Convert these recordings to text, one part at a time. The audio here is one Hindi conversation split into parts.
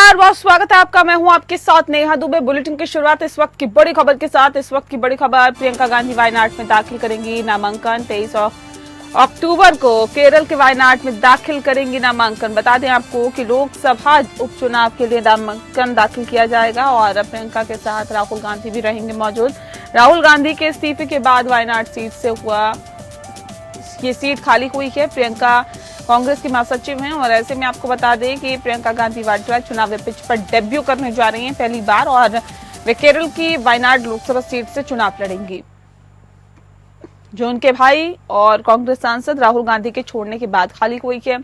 नमस्कार, बहुत स्वागत है आपका। मैं हूं आपके साथ नेहा दुबे। बुलेटिन की शुरुआत इस वक्त की बड़ी खबर के साथ। इस वक्त की बड़ी खबर, प्रियंका गांधी वायनाड में दाखिल करेंगी नामांकन। 23 अक्टूबर को केरल के वायनाड में दाखिल करेंगी नामांकन। बता दें आपको कि लोकसभा उपचुनाव के लिए नामांकन दाखिल किया जाएगा और प्रियंका के साथ राहुल गांधी भी रहेंगे मौजूद। राहुल गांधी के इस्तीफे के बाद वायनाड सीट से ये सीट खाली हुई है। प्रियंका कांग्रेस की महासचिव हैं और ऐसे में आपको बता दें कि प्रियंका गांधी वाड्रा चुनावी पिच पर डेब्यू करने जा रही हैं पहली बार और वे केरल की वायनाड लोकसभा सीट से चुनाव लड़ेंगी, जो उनके भाई और कांग्रेस सांसद राहुल गांधी के छोड़ने के बाद खाली हुई है।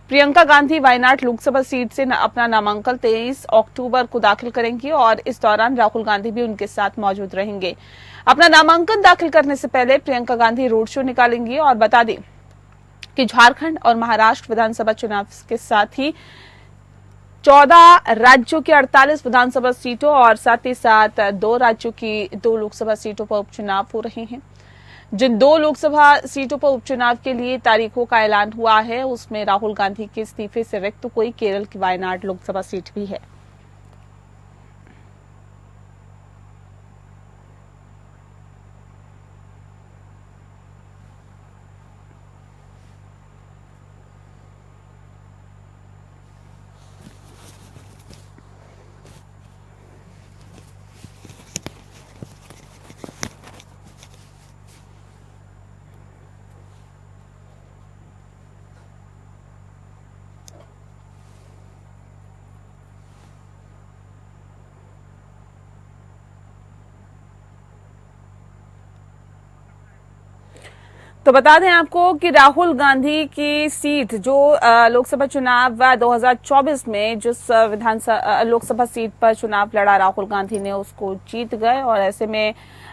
प्रियंका गांधी वायनाड लोकसभा सीट से अपना नामांकन 23 अक्टूबर को दाखिल करेंगी और इस दौरान राहुल गांधी भी उनके साथ मौजूद रहेंगे। अपना नामांकन दाखिल करने से पहले प्रियंका गांधी रोड शो निकालेंगी और बता दें कि झारखंड और महाराष्ट्र विधानसभा चुनाव के साथ ही 14 राज्यों की 48 विधानसभा सीटों और साथ ही साथ 2 राज्यों की 2 लोकसभा सीटों पर उपचुनाव हो रहे हैं। जिन 2 लोकसभा सीटों पर उपचुनाव के लिए तारीखों का ऐलान हुआ है, उसमें राहुल गांधी के इस्तीफे से रिक्त कोई केरल की वायनाड लोकसभा सीट भी है। तो बता दें आपको कि राहुल गांधी की सीट जो लोकसभा चुनाव 2024 में जिस लोकसभा सीट पर चुनाव लड़ा राहुल गांधी ने, उसको जीत गए और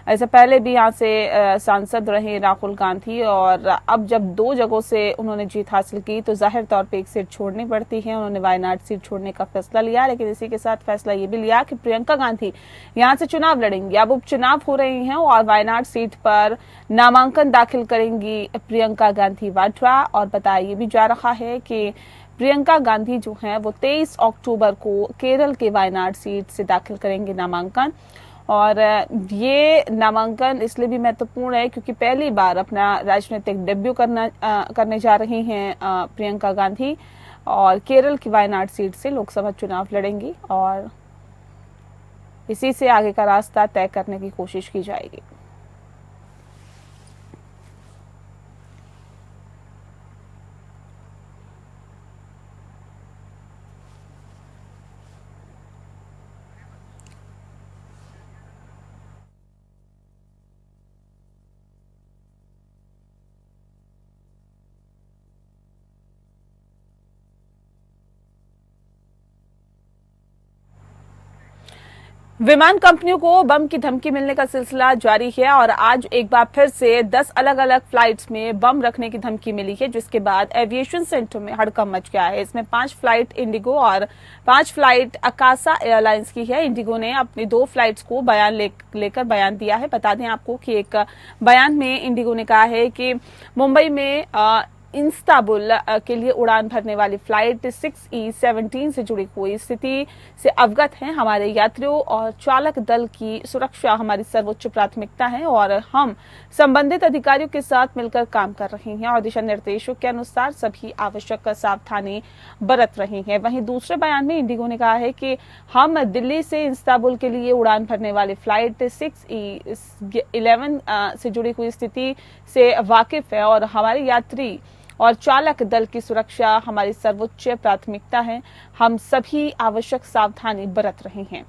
ऐसे पहले भी यहां से सांसद रहे राहुल गांधी और अब जब 2 जगहों से उन्होंने जीत हासिल की तो जाहिर तौर पे एक सीट छोड़नी पड़ती है। उन्होंने वायनाड सीट छोड़ने का फैसला लिया, लेकिन इसी के साथ फैसला ये भी लिया कि प्रियंका गांधी यहां से चुनाव लड़ेंगी। अब उपचुनाव हो रहे हैं और वायनाड सीट पर नामांकन दाखिल करेंगी प्रियंका गांधी वाड्रा। और बताया ये भी जा रहा है कि प्रियंका गांधी जो है वो 23 अक्टूबर को केरल के वायनाड सीट से दाखिल करेंगे नामांकन। और ये नामांकन इसलिए भी महत्वपूर्ण है क्योंकि पहली बार अपना राजनीतिक डेब्यू करने जा रही हैं प्रियंका गांधी और केरल की वायनाड सीट से लोकसभा चुनाव लड़ेंगी और इसी से आगे का रास्ता तय करने की कोशिश की जाएगी। विमान कंपनियों को बम की धमकी मिलने का सिलसिला जारी है और आज एक बार फिर से 10 अलग अलग फ्लाइट्स में बम रखने की धमकी मिली है, जिसके बाद एविएशन सेंटर में हड़कंप मच गया है। इसमें 5 फ्लाइट इंडिगो और 5 फ्लाइट अकासा एयरलाइंस की है। इंडिगो ने अपनी 2 फ्लाइट्स को लेकर बयान दिया है। बता दें आपको कि एक बयान में इंडिगो ने कहा है कि मुंबई में इस्तांबुल के लिए उड़ान भरने वाली फ्लाइट 6E17 से जुड़ी हुई स्थिति से अवगत हैं। हमारे यात्रियों और चालक दल की सुरक्षा हमारी सर्वोच्च प्राथमिकता है और हम संबंधित अधिकारियों के साथ मिलकर काम कर रहे हैं और दिशा निर्देशों के अनुसार सभी आवश्यक सावधानी बरत रहे हैं। वहीं दूसरे बयान में इंडिगो ने कहा है कि हम दिल्ली से इस्तांबुल के लिए उड़ान भरने वाली फ्लाइट 6E11 से जुड़ी हुई स्थिति से वाकिफ है और हमारे यात्री और चालक दल की सुरक्षा हमारी सर्वोच्च प्राथमिकता है। हम सभी आवश्यक सावधानी बरत रहे हैं।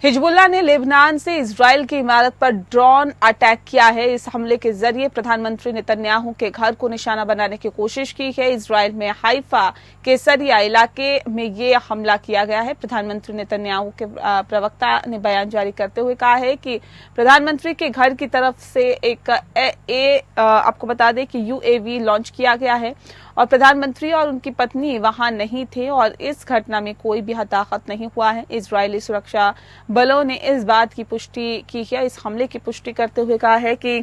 हिजबुल्लाह ने लेबनान से इजराइल की इमारत पर ड्रोन अटैक किया है। इस हमले के जरिए प्रधानमंत्री नेतन्याहू के घर को निशाना बनाने की कोशिश की है। इजराइल में हाइफा के सरिया इलाके में ये हमला किया गया है। प्रधानमंत्री नेतन्याहू के प्रवक्ता ने बयान जारी करते हुए कहा है कि प्रधानमंत्री के घर की तरफ से आपको बता दें कि UAV लॉन्च किया गया है और प्रधानमंत्री और उनकी पत्नी वहां नहीं थे और इस घटना में कोई भी हताहत नहीं हुआ है। इजरायली सुरक्षा बलों ने इस बात की पुष्टि की है, इस हमले की पुष्टि करते हुए कहा है कि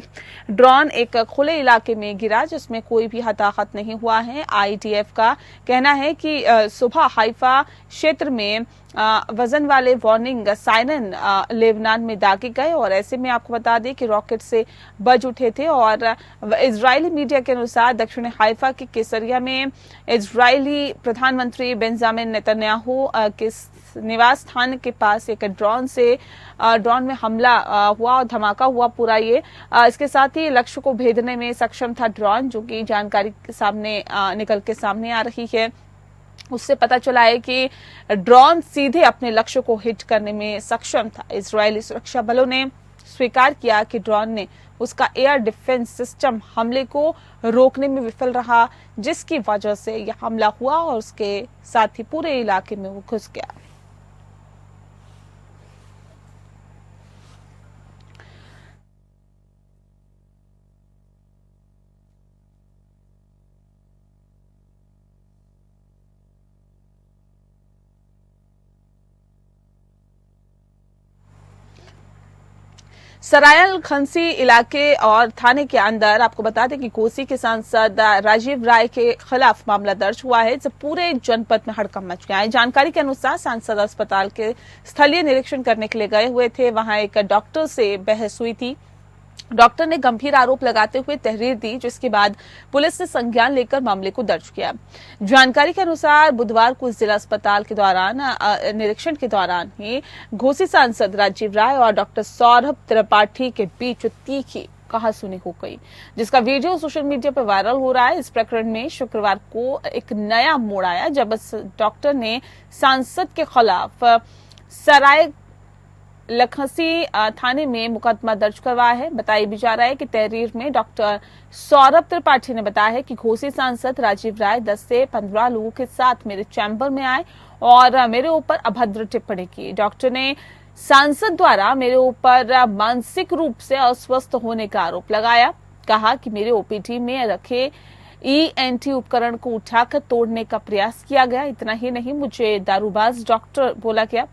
ड्रोन एक खुले इलाके में गिरा जिसमें कोई भी हताहत नहीं हुआ है। आईडीएफ का कहना है कि सुबह हाइफा क्षेत्र में वजन वाले वार्निंग साइरन लेबनान में दागे गए और ऐसे में आपको बता दें कि रॉकेट से बज उठे थे। और इजरायली मीडिया के अनुसार दक्षिण हाइफा के केसरिया में इजरायली प्रधानमंत्री बेंजामिन नेतन्याहू के निवास स्थान के पास एक ड्रोन में हमला हुआ और धमाका हुआ पूरा ये। इसके साथ ही लक्ष्य को भेदने में सक्षम था ड्रोन, जो कि जानकारी सामने निकल के सामने आ रही है। उससे पता चला है कि ड्रोन सीधे अपने लक्ष्य को हिट करने में सक्षम था। इजरायली सुरक्षा बलों ने स्वीकार किया कि ड्रोन ने उसका एयर डिफेंस सिस्टम हमले को रोकने में विफल रहा, जिसकी वजह से यह हमला हुआ और उसके साथ ही पूरे इलाके में वो घुस गया। सरायल खंसी इलाके और थाने के अंदर आपको बता दें कि कोसी के सांसद राजीव राय के खिलाफ मामला दर्ज हुआ है, जब पूरे जनपद में हड़कंप मच गया है। जानकारी के अनुसार सांसद अस्पताल के स्थलीय निरीक्षण करने के लिए गए हुए थे। वहां एक डॉक्टर से बहस हुई थी। डॉक्टर ने गंभीर आरोप लगाते हुए तहरीर दी, जिसके बाद पुलिस ने संज्ञान लेकर मामले को दर्ज किया। जानकारी के अनुसार बुधवार को जिला अस्पताल के दौरान निरीक्षण के दौरान ही घोसी सांसद राजीव राय और डॉक्टर सौरभ त्रिपाठी के बीच तीखी कहासुनी हो गई, जिसका वीडियो सोशल मीडिया पर वायरल हो रहा है। इस प्रकरण में शुक्रवार को एक नया मोड़ आया जब इस डॉक्टर ने सांसद के खिलाफ सराय लखसी थाने में मुकदमा दर्ज करवाया है। बताया भी जा रहा है कि तहरीर में डॉक्टर सौरभ त्रिपाठी ने बताया है कि घोसी सांसद राजीव राय 10 से 15 लोगों के साथ मेरे चैम्बर में आए और मेरे ऊपर अभद्र टिप्पणी की। डॉक्टर ने सांसद द्वारा मेरे ऊपर मानसिक रूप से अस्वस्थ होने का आरोप लगाया। कहा कि मेरे ओपीडी में रखे ईएनटी उपकरण को उठाकर तोड़ने का प्रयास किया गया। इतना ही नहीं, मुझे दारूबाज डॉक्टर बोला गया।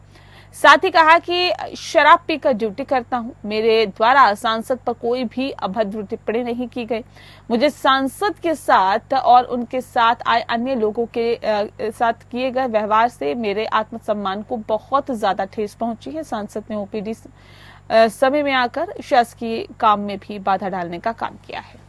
साथ ही कहा कि शराब पीकर ड्यूटी करता हूं। मेरे द्वारा सांसद पर कोई भी अभद्र टिप्पणी नहीं की गई। मुझे सांसद के साथ और उनके साथ आए अन्य लोगों के साथ किए गए व्यवहार से मेरे आत्मसम्मान को बहुत ज्यादा ठेस पहुंची है। सांसद ने ओपीडी समय में आकर शासकीय काम में भी बाधा डालने का काम किया है।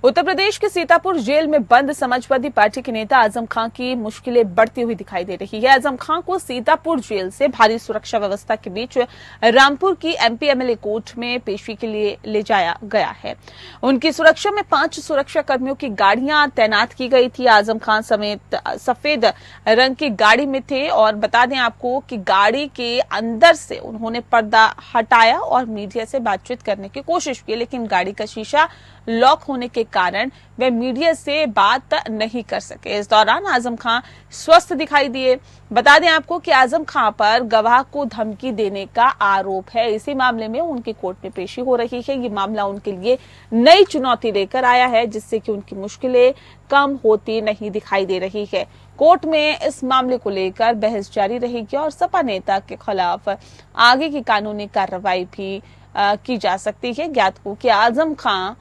उत्तर प्रदेश के सीतापुर जेल में बंद समाजवादी पार्टी के नेता आजम खां की मुश्किलें बढ़ती हुई दिखाई दे रही है। आजम खां को सीतापुर जेल से भारी सुरक्षा व्यवस्था के बीच रामपुर की एमपी एमएलए कोर्ट में पेशी के लिए ले जाया गया है। उनकी सुरक्षा में 5 सुरक्षा कर्मियों की गाड़ियां तैनात की गई थी। आजम खां समेत सफेद रंग की गाड़ी में थे और बता दें आपको कि गाड़ी के अंदर से उन्होंने पर्दा हटाया और मीडिया से बातचीत करने की कोशिश की, लेकिन गाड़ी का शीशा लॉक होने के कारण वे मीडिया से बात नहीं कर सके। इस दौरान आजम खां स्वस्थ दिखाई दिए। बता दें आपको कि आजम खां पर गवाह को धमकी देने का आरोप है। इसी मामले में उनकी कोर्ट में पेशी हो रही है। ये मामला उनके लिए नई चुनौती लेकर आया है, जिससे कि उनकी मुश्किलें कम होती नहीं दिखाई दे रही है। कोर्ट में इस मामले को लेकर बहस जारी रहेगी और सपा नेता के खिलाफ आगे की कानूनी कार्रवाई भी की जा सकती है। ज्ञात हो कि आजम खां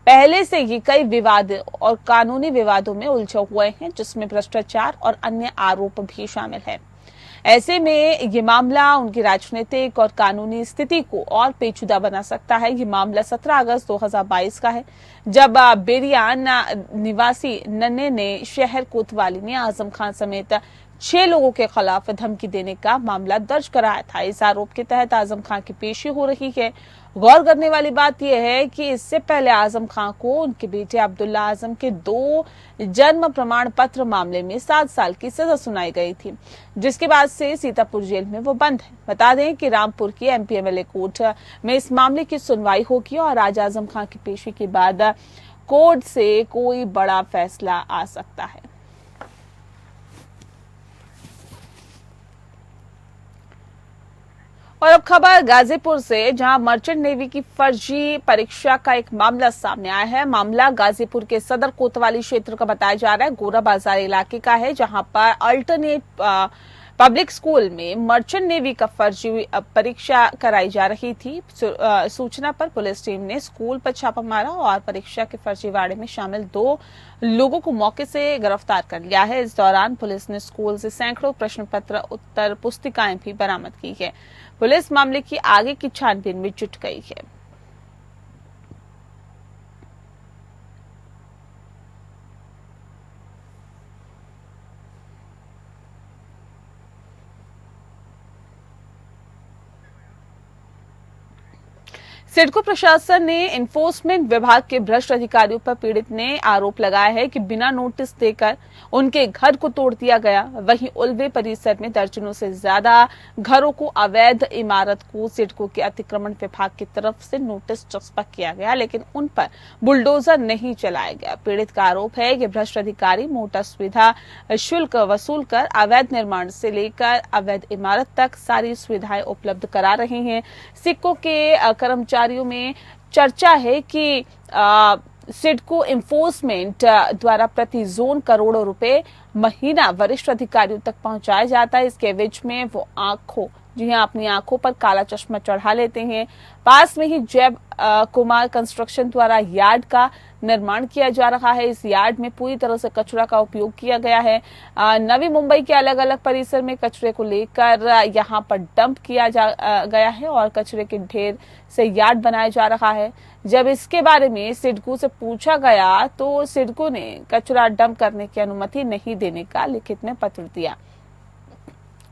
पहले से ही कई विवाद और कानूनी विवादों में उलझे हुए हैं, जिसमें भ्रष्टाचार और अन्य आरोप भी शामिल है। ऐसे में ये मामला उनकी राजनीतिक और कानूनी स्थिति को और पेचीदा बना सकता है। ये मामला 17 अगस्त 2022 का है, जब बेरियान निवासी नन्हे ने शहर कोतवाली ने आजम खान समेत 6 लोगों के खिलाफ धमकी देने का मामला दर्ज कराया था। इस आरोप के तहत आजम खान की पेशी हो रही है। गौर करने वाली बात यह है कि इससे पहले आजम खान को उनके बेटे अब्दुल्ला आजम के 2 जन्म प्रमाण पत्र मामले में 7 साल की सजा सुनाई गई थी, जिसके बाद से सीतापुर जेल में वो बंद है। बता दें कि रामपुर की एमपी एमएलए कोर्ट में इस मामले की सुनवाई होगी और आज आजम खान की पेशी के बाद कोर्ट से कोई बड़ा फैसला आ सकता है। और अब खबर गाजीपुर से, जहां मर्चेंट नेवी की फर्जी परीक्षा का एक मामला सामने आया है। मामला गाजीपुर के सदर कोतवाली क्षेत्र का बताया जा रहा है। गोरा बाजार इलाके का है, जहां पर अल्टरनेट पब्लिक स्कूल में मर्चेंट नेवी का फर्जी परीक्षा कराई जा रही थी। सूचना पर पुलिस टीम ने स्कूल पर छापा मारा और परीक्षा के फर्जीवाड़े में शामिल 2 लोगों को मौके से गिरफ्तार कर लिया है। इस दौरान पुलिस ने स्कूल से सैकड़ों प्रश्न पत्र, उत्तर पुस्तिकाएं भी बरामद की है। पुलिस मामले की आगे की छानबीन में जुट गई है। सिडको प्रशासन ने एनफोर्समेंट विभाग के भ्रष्ट अधिकारियों पर पीड़ित ने आरोप लगाया है कि बिना नोटिस देकर उनके घर को तोड़ दिया गया। वहीं उल्वे परिसर में दर्जनों से ज्यादा घरों को अवैध इमारत को सिडको के अतिक्रमण विभाग की तरफ से नोटिस चस्पा किया गया, लेकिन उन पर बुलडोजर नहीं चलाया गया। पीड़ित का आरोप है कि भ्रष्ट अधिकारी मोटा सुविधा शुल्क वसूल कर अवैध निर्माण से लेकर अवैध इमारत तक सारी सुविधाएं उपलब्ध करा रहे हैं। सिडको के कर्मचारियों में चर्चा है कि सिडको एनफोर्समेंट द्वारा प्रति जोन करोड़ों रुपए महीना वरिष्ठ अधिकारियों तक पहुंचाया जाता है। इसके एवज में वो अपनी आंखों पर काला चश्मा चढ़ा लेते हैं। पास में ही जैब कुमार कंस्ट्रक्शन द्वारा यार्ड का निर्माण किया जा रहा है। इस यार्ड में पूरी तरह से कचरा का उपयोग किया गया है। नवी मुंबई के अलग अलग परिसर में कचरे को लेकर यहां पर डंप किया गया है और कचरे के ढेर से यार्ड बनाया जा रहा है। जब इसके बारे में सिडको से पूछा गया तो सिडको ने कचरा डंप करने की अनुमति नहीं देने का लिखित में पत्र दिया।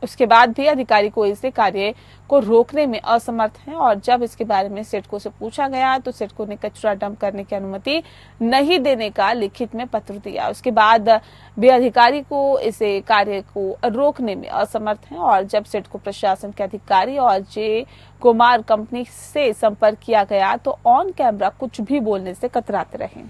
उसके बाद भी अधिकारी को इस कार्य को रोकने में असमर्थ है और जब इसके बारे में सिडको से पूछा गया तो सिडको ने कचरा डंप करने की अनुमति नहीं देने का लिखित में पत्र दिया। उसके बाद भी अधिकारी को इस कार्य को रोकने में असमर्थ है और जब सिडको प्रशासन के अधिकारी और जे कुमार कंपनी से संपर्क किया गया तो ऑन कैमरा कुछ भी बोलने से कतराते रहे।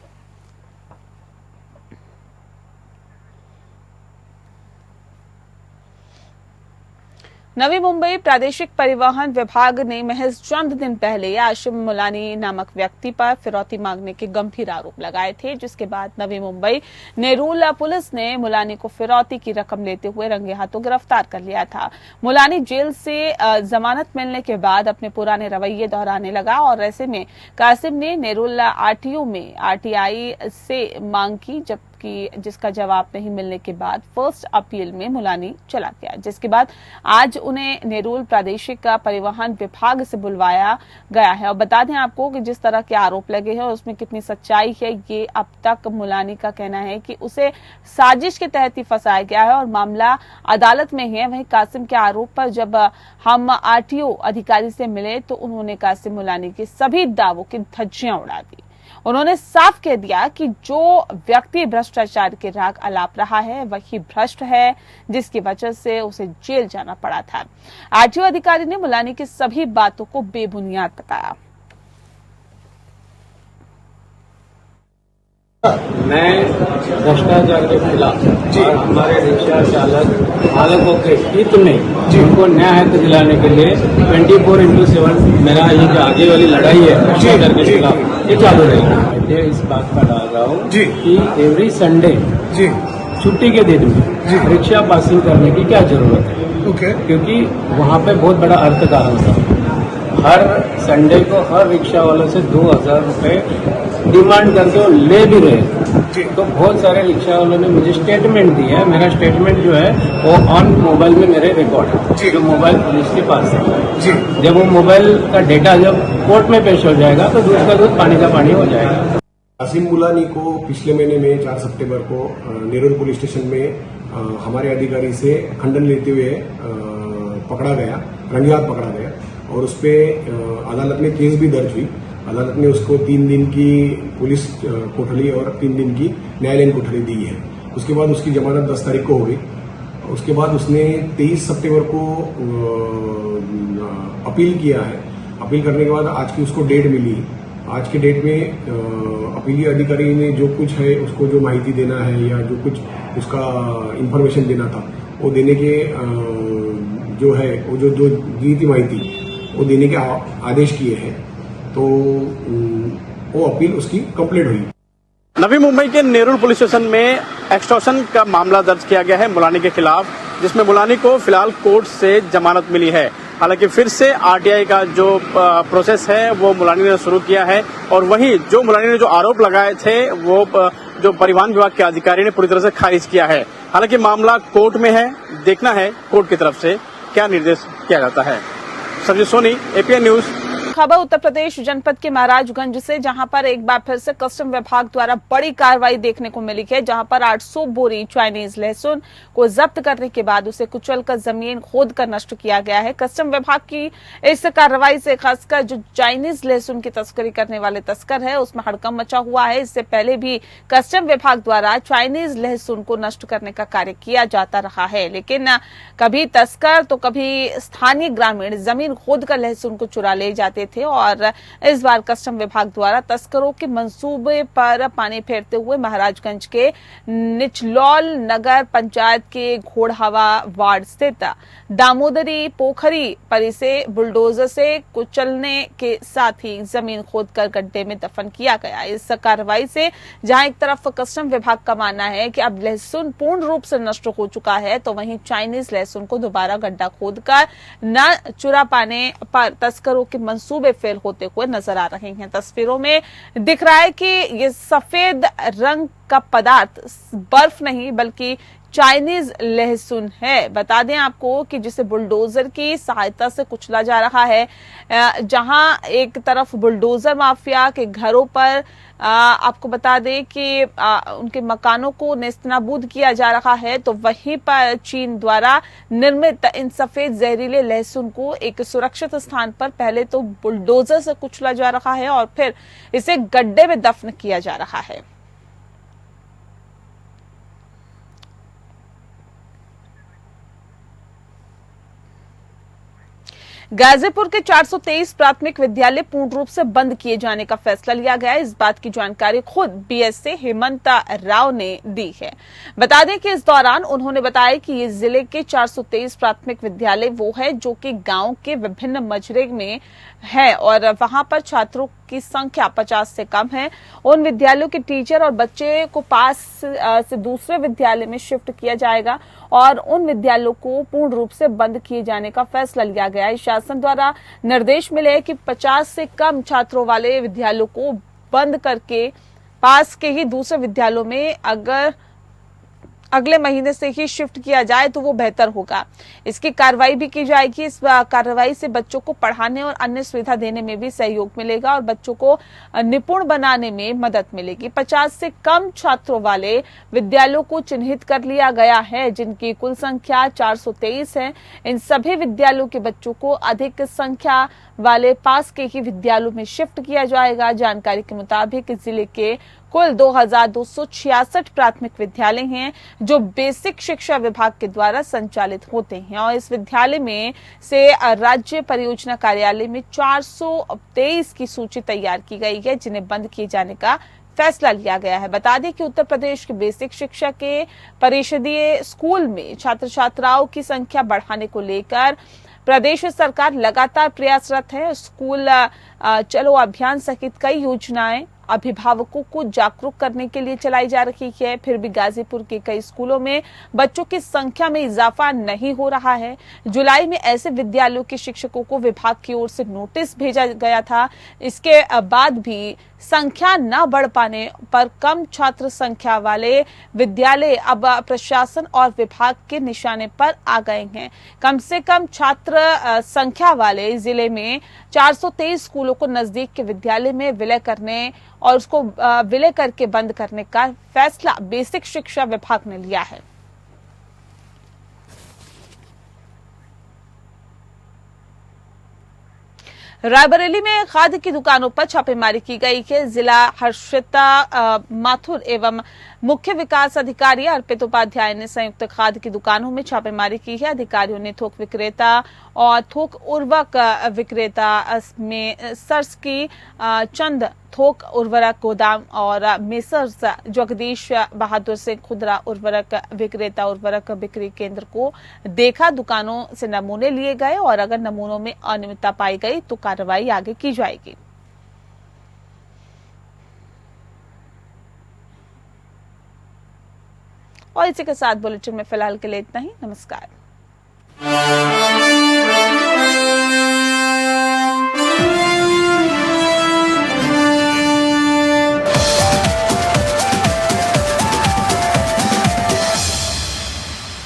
नवी मुंबई प्रादेशिक परिवहन विभाग ने महज चंद दिन पहले आशिम मुलानी नामक व्यक्ति पर फिरौती मांगने के गंभीर आरोप लगाए थे, जिसके बाद नवी मुंबई नेरूल पुलिस ने मुलानी को फिरौती की रकम लेते हुए रंगे हाथों गिरफ्तार कर लिया था। मुलानी जेल से जमानत मिलने के बाद अपने पुराने रवैये दोहराने लगा और ऐसे में कासिम ने नेरूल आरटीओ में आरटीआई से मांग की, जिसका जवाब नहीं मिलने के बाद फर्स्ट अपील में मुलानी चला गया, जिसके बाद आज उन्हें नेरूल प्रादेशिक परिवहन विभाग से बुलवाया गया है। और बता दें आपको कि जिस तरह के आरोप लगे हैं उसमें कितनी सच्चाई है, ये अब तक मुलानी का कहना है कि उसे साजिश के तहत ही फंसाया गया है और मामला अदालत में है। वहीं कासिम के आरोप पर जब हम आरटीओ अधिकारी से मिले तो उन्होंने कासिम मुलानी के सभी दावों की धज्जियां उड़ा दी। उन्होंने साफ कह दिया कि जो व्यक्ति भ्रष्टाचार के राग अलाप रहा है वही भ्रष्ट है, जिसकी वजह से उसे जेल जाना पड़ा था। आरटीओ अधिकारी ने मुलानी की सभी बातों को बेबुनियाद बताया। मैं भ्रष्टाचार के खिलाफ और हमारे रिक्शा चालकों के हित में जिनको न्याय दिलाने के लिए 24/7 मेरा ये जो आगे वाली लड़ाई है भ्रष्टाचार के खिलाफ ये चालू रहेगी। मैं इस बात का डाल रहा हूँ कि एवरी संडे छुट्टी के दिन में रिक्शा पासिंग करने की क्या जरूरत है, क्योंकि वहाँ पे बहुत बड़ा अर्थ कारण था। हर संडे को हर रिक्शा वालों से 2000 रुपए डिमांड करके वो ले भी रहे। तो बहुत सारे रिक्शा वालों ने मुझे स्टेटमेंट दिया है। मेरा स्टेटमेंट जो है वो ऑन मोबाइल में मेरे रिकॉर्ड है, जो मोबाइल पुलिस के पास है। जब वो मोबाइल का डेटा जब कोर्ट में पेश हो जाएगा तो दूध का दूध पानी का पानी हो जाएगा। कासिम मुलानी को पिछले महीने में 4 सितंबर को नेरूल पुलिस स्टेशन में हमारे अधिकारी से खंडन लेते हुए पकड़ा गया, रंगे हाथ पकड़ा गया और उस पर अदालत में केस भी दर्ज हुई। अदालत ने उसको 3 दिन की पुलिस कोठरी और 3 दिन की न्यायालयीन कोठरी दी है। उसके बाद उसकी जमानत 10 तारीख को हो गई। उसके बाद उसने 23 सितंबर को अपील किया है। अपील करने के बाद आज की उसको डेट मिली। आज की डेट में अपीली अधिकारी ने जो कुछ है उसको जो माहिती देना है या जो कुछ उसका इंफॉर्मेशन देना था वो देने के जो है वो जो दी थी माहिती वो देने के आदेश किए हैं। तो वो अपील उसकी कंप्लीट हुई। नवी मुंबई के नेरुल पुलिस स्टेशन में एक्सटॉर्शन का मामला दर्ज किया गया है मुलानी के खिलाफ, जिसमें मुलानी को फिलहाल कोर्ट से जमानत मिली है। हालांकि फिर से आरटीआई का जो प्रोसेस है वो मुलानी ने शुरू किया है, और वहीं जो मुलानी ने जो आरोप लगाए थे वो जो परिवहन विभाग के अधिकारी ने पूरी तरह से खारिज किया है। हालांकि मामला कोर्ट में है, देखना है कोर्ट की तरफ से क्या निर्देश किया जाता है। Sanjeev Soni, APN news. खबर उत्तर प्रदेश जनपद के महाराजगंज से, जहां पर एक बार फिर से कस्टम विभाग द्वारा बड़ी कार्रवाई देखने को मिली है, जहां पर 800 बोरी चाइनीज लहसुन को जब्त करने के बाद उसे कुचलकर जमीन खोदकर नष्ट किया गया है। कस्टम विभाग की इस कार्रवाई से खासकर जो चाइनीज लहसुन की तस्करी करने वाले तस्कर है उसमें हड़कंप मचा हुआ है। इससे पहले भी कस्टम विभाग द्वारा चाइनीज लहसुन को नष्ट करने का कार्य किया जाता रहा है, लेकिन कभी तस्कर तो कभी स्थानीय ग्रामीण जमीन खोदकर लहसुन को चुरा ले जाते थे, और इस बार कस्टम विभाग द्वारा तस्करों के मंसूबे पर पानी फेरते हुए महाराजगंज के निचलौल नगर पंचायत के घोड़हवा वार्ड स्थित दामोदरी पोखरी परिसे बुलडोजर से कुचलने के साथ ही जमीन खोदकर गड्ढे में दफन किया गया। इस कार्रवाई से जहां एक तरफ कस्टम विभाग का मानना है कि अब लहसुन पूर्ण रूप से नष्ट हो चुका है, तो वहीं चाइनीज लहसुन को दोबारा गड्ढा खोदकर न चुरा पाने पर तस्करों के मंसूबे फेल होते हुए नजर आ रहे हैं। तस्वीरों में दिख रहा है कि ये सफेद रंग का पदार्थ बर्फ नहीं बल्कि चाइनीज लहसुन है। बता दें आपको कि जिसे बुलडोजर की सहायता से कुचला जा रहा है, जहां एक तरफ बुलडोजर माफिया के घरों पर आपको बता दें कि उनके मकानों को नेस्तनाबूद किया जा रहा है, तो वहीं पर चीन द्वारा निर्मित इन सफेद जहरीले लहसुन को एक सुरक्षित स्थान पर पहले तो बुलडोजर से कुचला जा रहा है और फिर इसे गड्ढे में दफन किया जा रहा है। गाजीपुर के 423 प्राथमिक विद्यालय पूर्ण रूप से बंद किए जाने का फैसला लिया गया है। इस बात की जानकारी खुद बीएसए हेमंत राव ने दी है। बता दें कि इस दौरान उन्होंने बताया कि ये जिले के 423 प्राथमिक विद्यालय वो है जो कि गांव के विभिन्न मजरे में है और वहां पर छात्रों की संख्या 50 से कम है। उन विद्यालयों के टीचर और बच्चे को पास से दूसरे विद्यालय में शिफ्ट किया जाएगा और उन विद्यालयों को पूर्ण रूप से बंद किए जाने का फैसला लिया गया है। शासन द्वारा निर्देश मिले कि 50 से कम छात्रों वाले विद्यालयों को बंद करके पास के ही दूसरे विद्यालयों में अगर अगले महीने से ही शिफ्ट किया जाए तो वो बेहतर होगा। इसकी कार्रवाई भी की जाएगी। इस कार्रवाई से बच्चों को पढ़ाने और अन्य सुविधा देने में भी सहयोग मिलेगा और बच्चों को निपुण बनाने में मदद मिलेगी। 50 से कम छात्रों वाले विद्यालयों को चिन्हित कर लिया गया है, जिनकी कुल संख्या 423 है। इन सभी विद्यालयों के बच्चों को अधिक संख्या वाले पास के ही विद्यालयों में शिफ्ट किया जाएगा। जानकारी के मुताबिक जिले के कुल 2266 प्राथमिक विद्यालय हैं जो बेसिक शिक्षा विभाग के द्वारा संचालित होते हैं और इस विद्यालय में से राज्य परियोजना कार्यालय में 423 की सूची तैयार की गई है जिन्हें बंद किए जाने का फैसला लिया गया है। बता दें कि उत्तर प्रदेश के बेसिक शिक्षा के परिषदीय स्कूल में छात्र छात्राओं की संख्या बढ़ाने को लेकर प्रदेश सरकार लगातार प्रयासरत है। स्कूल चलो अभियान सहित कई योजनाएं अभिभावकों को जागरूक करने के लिए चलाई जा रही है। फिर भी गाजीपुर के कई स्कूलों में बच्चों की संख्या में इजाफा नहीं हो रहा है। जुलाई में ऐसे विद्यालयों के शिक्षकों को विभाग की ओर से नोटिस भेजा गया था। इसके बाद भी संख्या न बढ़ पाने पर कम छात्र संख्या वाले विद्यालय अब प्रशासन और विभाग के निशाने पर आ गए हैं। कम से कम छात्र संख्या वाले जिले में 423 स्कूलों को नजदीक के विद्यालय में विलय करने और उसको विलय करके बंद करने का फैसला बेसिक शिक्षा विभाग ने लिया है। रायबरेली में खाद्य की दुकानों पर छापेमारी की गई है। जिला हर्षिता माथुर एवं मुख्य विकास अधिकारी अर्पित उपाध्याय ने संयुक्त खाद्य की दुकानों में छापेमारी की है। अधिकारियों ने थोक विक्रेता और थोक उर्वरक विक्रेता में सर्स की चंद थोक उर्वरक गोदाम और मेसर्स जगदीश बहादुर सिंह खुदरा उर्वरक विक्रेता उर्वरक बिक्री केंद्र को देखा। दुकानों से नमूने लिए गए और अगर नमूनों में अनियमितता पाई गई तो कार्रवाई आगे की जाएगी। और इसी के साथ बुलेटिन में फिलहाल के लिए इतना ही। नमस्कार।